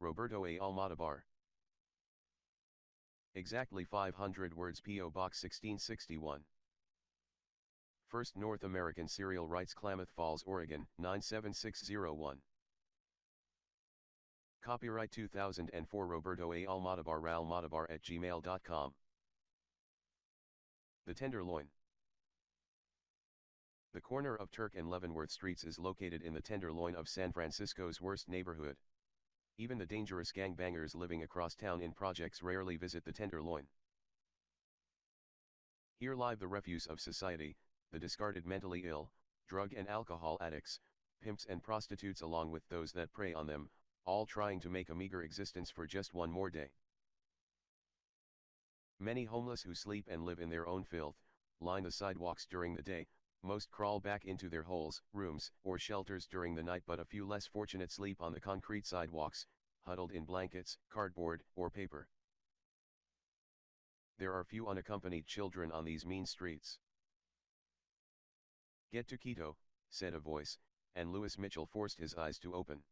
Roberto A. Almodovar. Exactly 500 words. P.O. Box 1661. First North American Serial Rights, Klamath Falls, Oregon, 97601. Copyright 2004 Roberto A. Almodovar, ralmodovar@gmail.com. The Tenderloin. The corner of Turk and Leavenworth Streets is located in the Tenderloin of San Francisco's worst neighborhood. Even the dangerous gangbangers living across town in projects rarely visit the Tenderloin. Here live the refuse of society, the discarded mentally ill, drug and alcohol addicts, pimps and prostitutes, along with those that prey on them, all trying to make a meager existence for just one more day. Many homeless who sleep and live in their own filth, line the sidewalks during the day. Most crawl back into their holes, rooms, or shelters during the night, but a few less fortunate sleep on the concrete sidewalks, huddled in blankets, cardboard, or paper. There are few unaccompanied children on these mean streets. "Get to Quito," said a voice, and Louis Mitchell forced his eyes to open.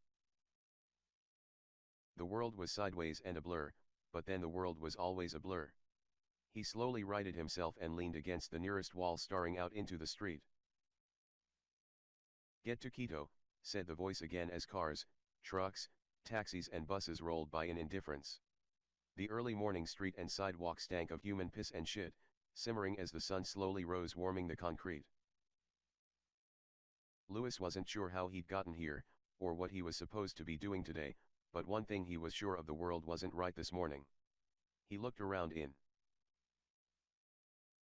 The world was sideways and a blur, but then the world was always a blur. He slowly righted himself and leaned against the nearest wall, staring out into the street. "Get to Quito," said the voice again, as cars, trucks, taxis and buses rolled by in indifference. The early morning street and sidewalk stank of human piss and shit, simmering as the sun slowly rose, warming the concrete. Louis wasn't sure how he'd gotten here, or what he was supposed to be doing today, but one thing he was sure of: the world wasn't right this morning. He looked around in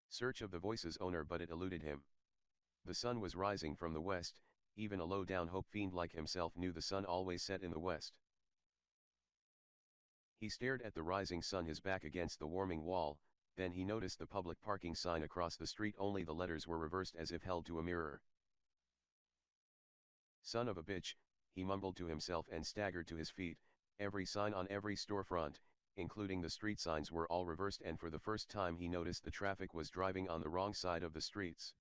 search of the voice's owner, but it eluded him. The sun was rising from the west. Even a low-down hope fiend like himself knew the sun always set in the west. He stared at the rising sun, his back against the warming wall. Then he noticed the public parking sign across the street, only the letters were reversed as if held to a mirror. "Son of a bitch," he mumbled to himself and staggered to his feet. Every sign on every storefront, including the street signs, were all reversed, and for the first time he noticed the traffic was driving on the wrong side of the streets.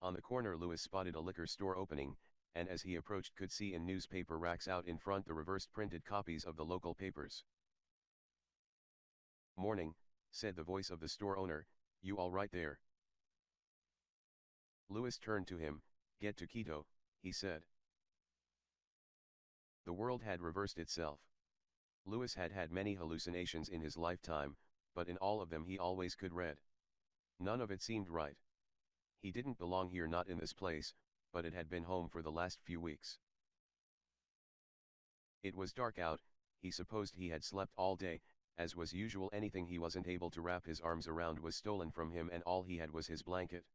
On the corner Louis spotted a liquor store opening, and as he approached could see in newspaper racks out in front the reversed printed copies of the local papers. "Morning," said the voice of the store owner. "You all right there?" Louis turned to him. "Get to Quito," he said. The world had reversed itself. Louis had had many hallucinations in his lifetime, but in all of them he always could read. None of it seemed right. He didn't belong here, not in this place, but it had been home for the last few weeks. It was dark out. He supposed he had slept all day. As was usual, anything he wasn't able to wrap his arms around was stolen from him, and all he had was his blanket.